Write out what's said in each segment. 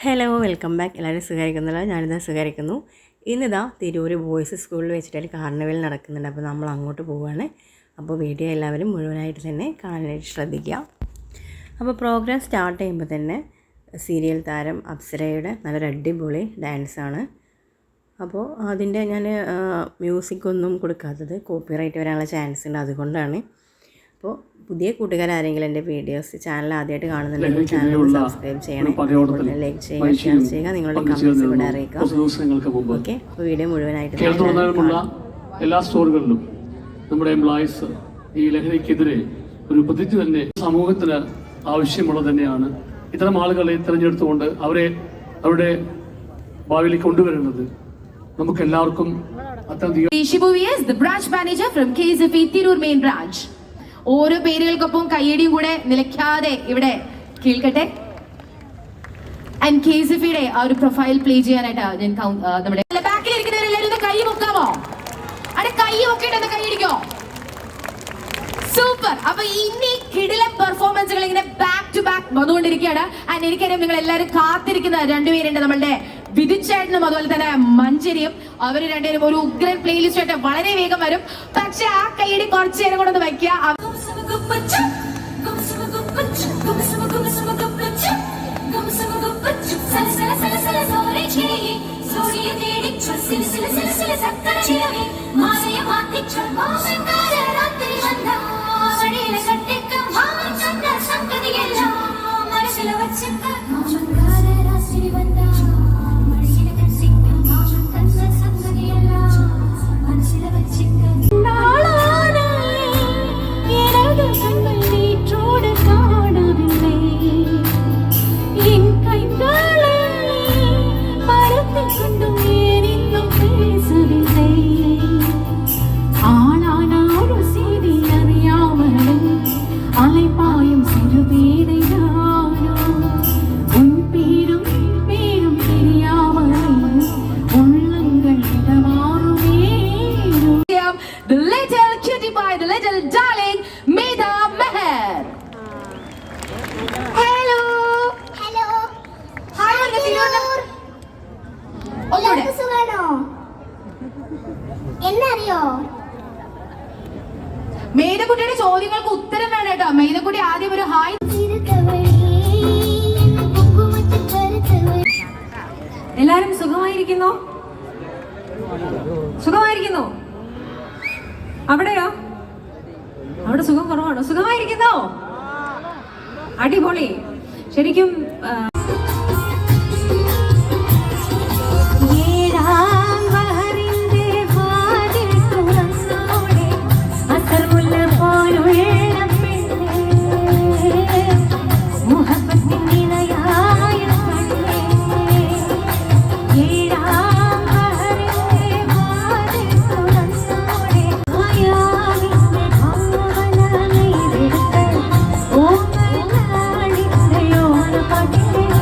Hello, welcome back. എല്ലാവരും സുഖമായിരിക്കുന്നില്ല, ഞാനിതാ സുഖമായിരിക്കുന്നു. ഇന്നിതാ തിരൂർ ബോയ്സ് സ്കൂളിൽ വെച്ചിട്ട് കാർണിവൽ നടക്കുന്നുണ്ട്. അപ്പോൾ നമ്മൾ അങ്ങോട്ട് പോവുകയാണ്. അപ്പോൾ വീഡിയോ എല്ലാവരും മുഴുവനായിട്ട് തന്നെ കാണാനായിട്ട് ശ്രദ്ധിക്കുക. അപ്പോൾ പ്രോഗ്രാം സ്റ്റാർട്ട് ചെയ്യുമ്പോൾ തന്നെ സീരിയൽ താരം അപ്സരയുടെ നല്ലൊരു അടിപൊളി ഡാൻസാണ്. അപ്പോൾ അതിൻ്റെ ഞാൻ മ്യൂസിക്കൊന്നും കൊടുക്കാത്തത് കോപ്പിറൈറ്റ് വരാനുള്ള ചാൻസ് ഉണ്ട്, അതുകൊണ്ടാണ്. അപ്പോൾ പുതിയ കൂട്ടുകാരാരെങ്കിലും എൻ്റെ വീഡിയോസ് ചാനൽ ആദ്യമായിട്ട് കാണുന്നുണ്ടെങ്കിൽ ചാനൽ സബ്സ്ക്രൈബ് ചെയ്യണേ, ലൈക്ക് ചെയ്യുക, ഷെയർ ചെയ്യുക, നിങ്ങളുടെ കമൻറ്റ്സ് ഇവിടെ അറിയിക്കുക. ഓക്കെ, അപ്പോൾ വീഡിയോ മുഴുവനായിട്ട് എല്ലാ സ്റ്റോറുകളിലും നമ്മുടെ എംപ്ലോയീസ് ഈ ലഹരിക്കെതിരെ ഒരു പ്രതിജ്ഞ തന്നെ സമൂഹത്തിന് ആവശ്യമുള്ളത് തന്നെയാണ്. ഇത്തരം ആളുകളെ തിരഞ്ഞെടുത്തുകൊണ്ട് അവരുടെ ഭാവിയിലേക്ക് കൊണ്ടുവരുന്നത് നമുക്ക് എല്ലാവർക്കും ഓരോ പേരുകൾക്കൊപ്പം കയ്യടിയും കൂടെ നിലയ്ക്കാതെ ഇവിടെ കേൾക്കട്ടെ. ആൻഡ് KCFയുടെ ആ ഒരു പ്രൊഫൈൽ പ്ലേ ചെയ്യാനായിട്ട് ഞാൻ നമ്മുടെ ബാക്കിലിരിക്കുന്നവരെല്ലാവരും കൈ പൊക്കാമോ? അവിടെ കൈ പൊക്കിയിട്ട് കൈയടിക്കോ? സൂപ്പർ. അപ്പൊ ഇനി കിടിലൻ പെർഫോമൻസുകൾ ഇങ്ങനെ ബാക്ക് ടു ബാക്ക് വന്നുകൊണ്ടിരിക്കുകയാണ്. ആൻഡ് എനിക്കറിയാം നിങ്ങൾ എല്ലാവരും കാത്തിരിക്കുന്ന രണ്ടുപേരുണ്ട്, നമ്മളുടെ വിധിച്ചേട്ടനും അതുപോലെ തന്നെ മഞ്ചരിയും. അവർ രണ്ടുപേരും ഒരു ഉഗ്രൻ പ്ലേലിസ്റ്റ് ആയിട്ട് വളരെ വേഗം വരും. പക്ഷെ ആ കൈയടി കുറച്ചു നേരം കൊണ്ടൊന്ന് വയ്ക്കുക. The little cutie pie, the little darling, Medha Meher. Hello. Hello. Hi, എല്ലാവർക്കും സുഖാണോ? എന്നറിയോ? മേധക്കുട്ടിയുടെ ചോദ്യങ്ങൾക്ക് ഉത്തരം വേണം കേട്ടോ. മേധക്കുട്ടി ആദ്യം ഒരു ഹായ്. എല്ലാരും സുഖമായിരിക്കുന്നോ? സുഖമായിരിക്കുന്നോ? അവിടെയോ? അവിടെ സുഖം കുറവാണോ? സുഖമായിരിക്കുന്നോ? അടിപൊളി. ശരിക്കും Oh, my God.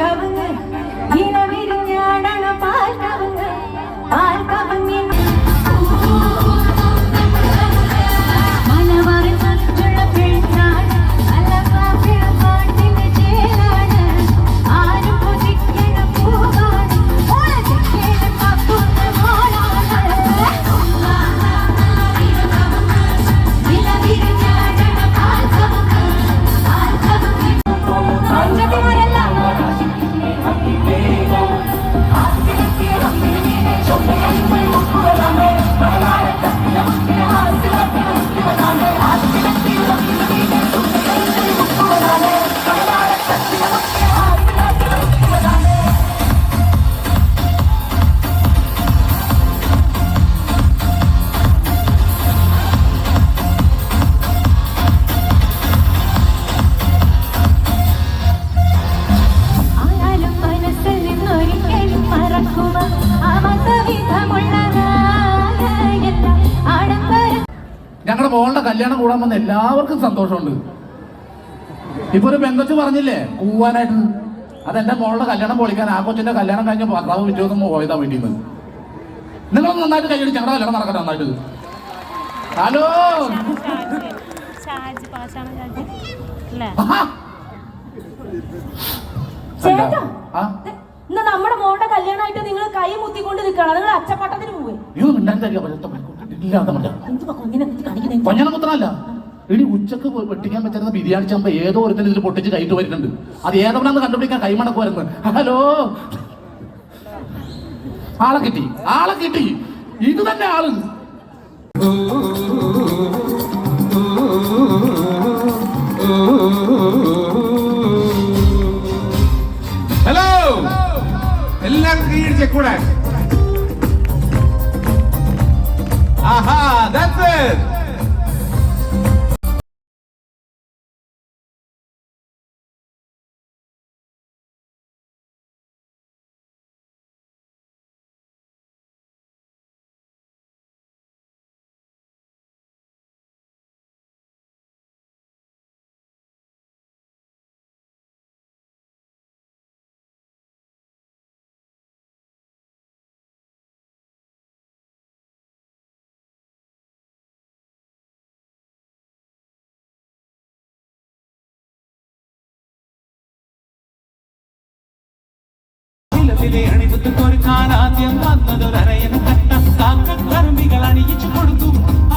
കവങ്ങ് ഇല വിരിഞ്ഞാടണ പാൽ കവങ്ങ് പാൽ കവങ്ങിൻ മലബാറിൽ മറ്റുള്ള പെണ്ണാണ് അലബാറിൽ പാട്ടിന്റെ ചേലാണ് ആരും കൊതിക്കണ പൂവാണ് ഓളത്തിക്കേണ്ട പപ്പുന്ന മോളാണ് ഇല വിരിഞ്ഞാടണ പാൽ കവങ്ങ് പാൽ കവങ്ങിൻ പഞ്ചതിമാരെല്ലാം ആയാലും മനസ്സിൽ നിന്നൊരിക്കലും മറക്കുക അവസവിധമുള്ളതായല്ല ആഡംബരം ഞങ്ങളുടെ മോളുടെ കല്യാണം കൂടാൻ വന്ന എല്ലാവർക്കും സന്തോഷമുണ്ട്. ഇപ്പൊ ഒരു പെങ്കൊച്ച് പറഞ്ഞില്ലേ കൂവാനായിട്ട്, അതെന്റെ മോളുടെ കല്യാണം പൊളിക്കാൻ ആ കൊച്ചിന്റെ കല്യാണം കഴിഞ്ഞ ഭർത്താവ് വിറ്റൊന്നും പോയതാ വേണ്ടിന്ന്. നിങ്ങൾ നന്നായിട്ട് കൈയടിച്ച് ഞങ്ങളുടെ കല്യാണം നടക്കട്ടെ നന്നായിട്ട്. ഹലോ ചേട്ടാ ആ ഇന്ന് നമ്മുടെ മോളുടെ കല്യാണമായിട്ട് നിങ്ങൾ കൈ മുത്തിക്കൊണ്ട് നിൽക്കണം. നിങ്ങൾ അച്ചപ്പാട്ടത്തിന് പോവേ ഇത് മിണ്ടാൻ കൊഞ്ഞനമുത്രല്ല ഇനി ഉച്ചക്ക് വെട്ടിക്കാൻ വെച്ചിരുന്ന ബിരിയാണി ചമ്പ ഏതോ ഒരുത്തിന് ഇതിൽ പൊട്ടിച്ച് കൈട്ട് വരുന്നുണ്ട്. അത് ഏതവനാന്ന് കണ്ടുപിടിക്കാൻ കൈമണക്ക് വരുന്നത്. ഹലോ ആളെ കിട്ടി ഇത് തന്നെ ആള്. ഹലോ എല്ലാം കീഴിച്ചൂടെ. ആഹാ that's it. ആദ്യം വന്നതൊരയൻ കാക്കക്കറുമ്പികൾ അണിയിച്ചു കൊടുത്തു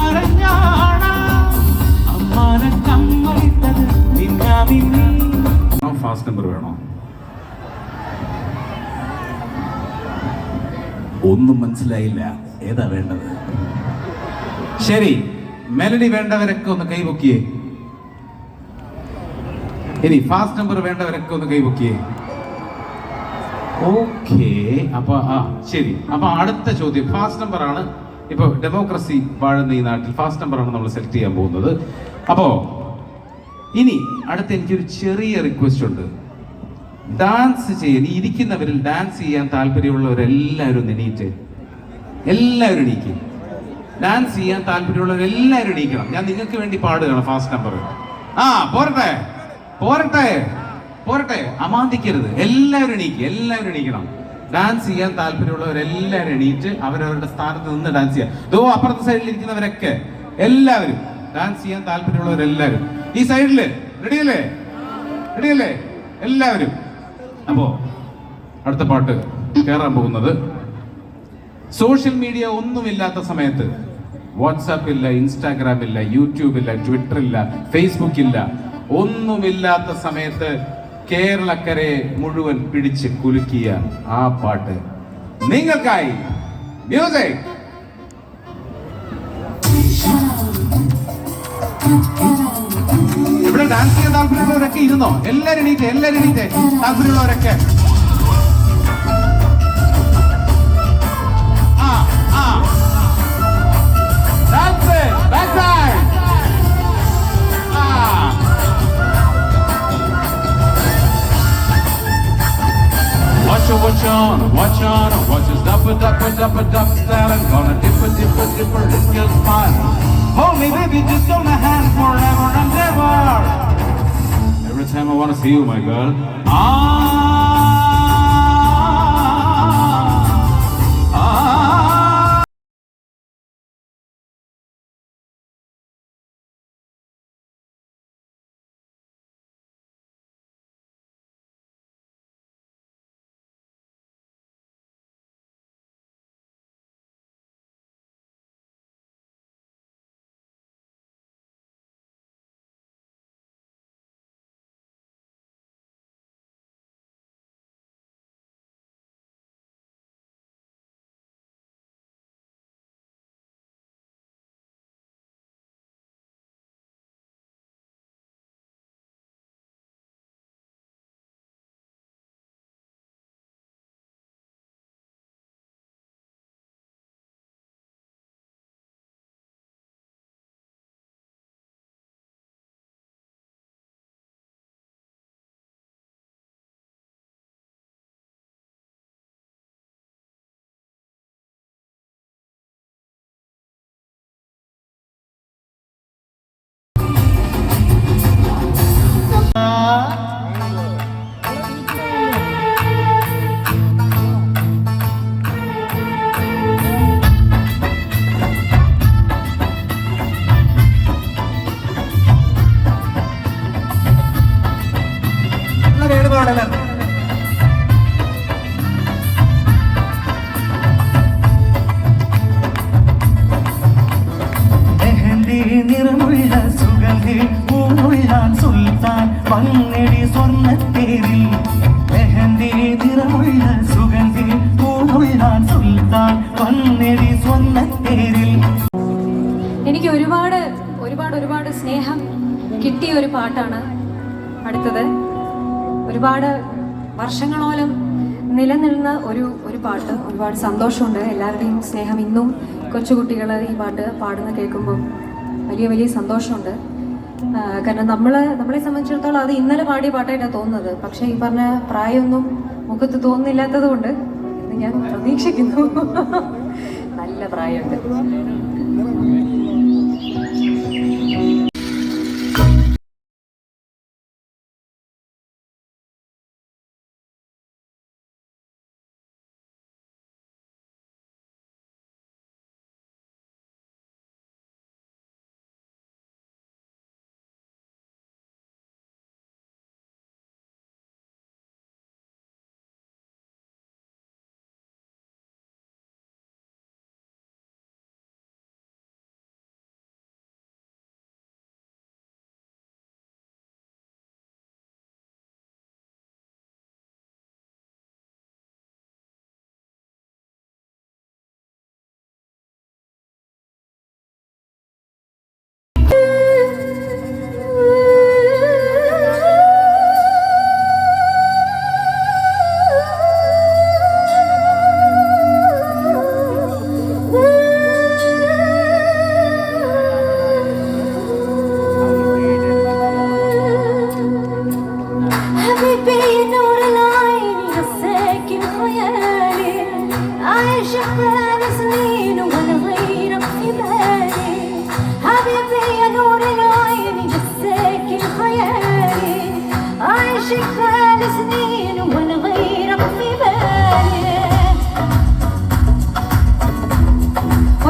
അറിഞ്ഞാണ അമ്മാന കമ്മളിട്ടത് ഫാസ്റ്റ് നമ്പർ വേണോ? ഒന്നും മനസ്സിലായില്ല. ഏതാ വേണ്ടത്? ശരി, മെലഡി വേണ്ടവരൊക്കെ ഒന്ന് കൈപൊക്കിയേ. ഇനി ഫാസ്റ്റ് നമ്പർ വേണ്ടവരൊക്കെ ഒന്ന് കൈപൊക്കിയേ. ഓക്കെ, അപ്പൊ ശരി. അപ്പൊ അടുത്ത ചോദ്യം ഫാസ്റ്റ് നമ്പർ ആണ്. ഇപ്പൊ ഡെമോക്രസി വാഴുന്ന ഈ നാട്ടിൽ ഫാസ്റ്റ് നമ്പർ ആണ് നമ്മൾ സെലക്ട് ചെയ്യാൻ പോകുന്നത്. അപ്പോ ഇനി അടുത്ത എനിക്കൊരു ചെറിയ റിക്വസ്റ്റ് ഉണ്ട്. ഡാൻസ് ചെയ്യാൻ ഈ ഇരിക്കുന്നവരിൽ ഡാൻസ് ചെയ്യാൻ താല്പര്യമുള്ളവരെല്ലാവരും എണീറ്റ്, എല്ലാവരും എണീക്കും. ഡാൻസ് ചെയ്യാൻ താല്പര്യമുള്ളവരെല്ലാവരും എണീക്കണം. ഞാൻ നിങ്ങൾക്ക് വേണ്ടി പാടുകയാണ് ഫാസ്റ്റ് നമ്പർ. പോരട്ടെ പോരട്ടെ പോരട്ടെ, അമാന്തിക്കരുത്. എല്ലാവരും എണീക്കണം. ഡാൻസ് ചെയ്യാൻ താല്പര്യമുള്ളവരെല്ലാവരും എണീറ്റ് അവരവരുടെ സ്ഥാനത്ത് നിന്ന് ഡാൻസ് ചെയ്യാം. ദോ അപ്പുറത്തെ സൈഡിൽ ഇരിക്കുന്നവരൊക്കെ എല്ലാവരും ഡാൻസ് ചെയ്യാൻ താല്പര്യമുള്ളവരെല്ലാവരും ഈ സൈഡില് റെഡിയല്ലേ എല്ലാവരും. അപ്പോ അടുത്ത പാട്ട് കേറാൻ പോകുന്നത് സോഷ്യൽ മീഡിയ ഒന്നുമില്ലാത്ത സമയത്ത്, വാട്സാപ്പ് ഇല്ല, ഇൻസ്റ്റാഗ്രാം ഇല്ല, യൂട്യൂബ് ഇല്ല, ട്വിറ്റർ ഇല്ല, ഫേസ്ബുക്ക് ഇല്ല, ഒന്നുമില്ലാത്ത സമയത്ത് കേരളക്കരയെ മുഴുവൻ പിടിച്ച് കുലുക്കിയ ആ പാട്ട് നിങ്ങൾക്കായി. മ്യൂസിക്. ഇവിടെ ഡാൻസ് ചെയ്യാൻ താല്പര്യമുള്ളവരൊക്കെ ഇരുന്നോ? എല്ലാരും എണീറ്റ് താല്പര്യമുള്ളവരൊക്കെ. Watch on, watch us dapper style. I'm gonna dipper, it's just fine. Hold me baby, just hold my hand forever and ever. Every time I wanna see you, my girl. മോഡലാണ്. നിറമുള്ള സുഗന്ധി പൂമുള്ളാൻ സുൽത്താൻ വന്നെടി സ്വർണ്ണത്തേരിൽ. മെഹന്തി നിറമുള്ള സുഗന്ധി പൂമുള്ളാൻ സുൽത്താൻ വന്നെടി സ്വർണ്ണത്തേരിൽ. എനിക്ക് ഒരുപാട് ഒരുപാട് ഒരുപാട് സ്നേഹം കിട്ടിയ ഒരു പാട്ടാണ് അടുത്തത്. ഒരുപാട് വർഷങ്ങളോളം നിലനിന്ന ഒരു പാട്ട്. ഒരുപാട് സന്തോഷമുണ്ട്. എല്ലാവരുടെയും സ്നേഹം ഇന്നും കൊച്ചുകുട്ടികൾ ഈ പാട്ട് പാടുന്ന കേൾക്കുമ്പം വലിയ വലിയ സന്തോഷമുണ്ട്. കാരണം നമ്മളെ സംബന്ധിച്ചിടത്തോളം അത് ഇന്നലെ പാടിയ പാട്ടായിട്ടാണ് തോന്നുന്നത്. പക്ഷേ ഈ പറഞ്ഞ പ്രായമൊന്നും മുഖത്ത് തോന്നുന്നില്ലാത്തത് കൊണ്ട് എന്ന് ഞാൻ പ്രതീക്ഷിക്കുന്നു. നല്ല പ്രായമുണ്ട്.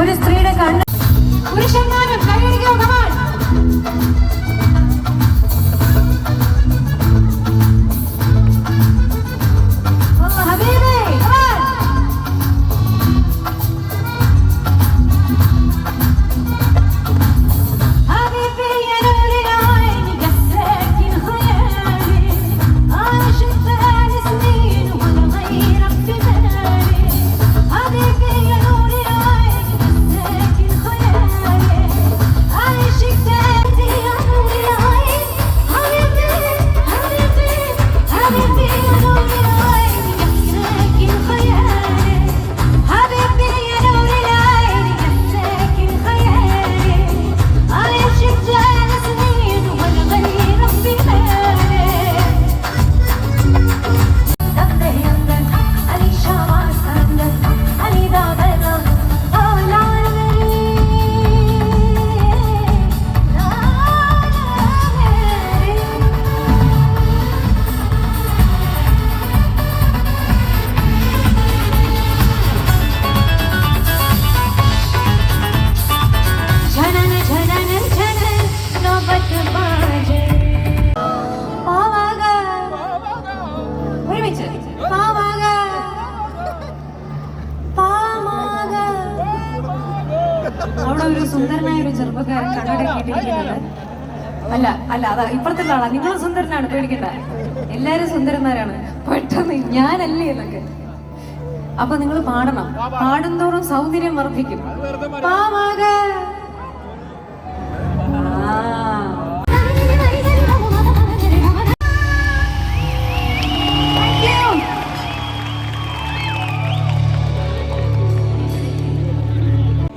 ഒരു സ്ത്രീയുടെ കണ്ണ് പുരുഷന്മാരും കൈയടിക്കോ. കമാൻ അവിടെ ഒരു സുന്ദരനായ ഒരു ചെറുപ്പക്കാരൻ കണ്ണടക്കിയിട്ടിരിക്കുന്നുണ്ട്. അല്ല അല്ല അതാ ഇപ്പുറത്തുള്ള ആളാ. നിങ്ങൾ സുന്ദരനാണ്, പേടിക്കണ്ട. എല്ലാരും സുന്ദരന്മാരാണ്. പെട്ടെന്ന് ഞാനല്ലേ എന്നൊക്കെ. അപ്പൊ നിങ്ങൾ പാടണം. പാടുന്തോറും സൗന്ദര്യം വർദ്ധിക്കും. പാവാക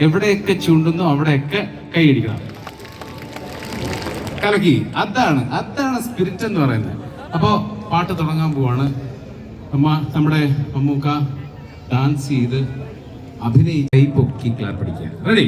എവിടെയൊക്കെ ചൂണ്ടുന്നു അവിടെയൊക്കെ കൈയടിക്കണം. കലക്കി. അതാണ് സ്പിരിറ്റ് എന്ന് പറയുന്നത്. അപ്പോ പാട്ട് തുടങ്ങാൻ പോവാണ്. നമ്മുടെ മമ്മൂക്ക ഡാൻസ് ചെയ്ത് അഭിനയിച്ച് പൊക്കി ക്ലാപ്പ് അടിക്കുക. റെഡി?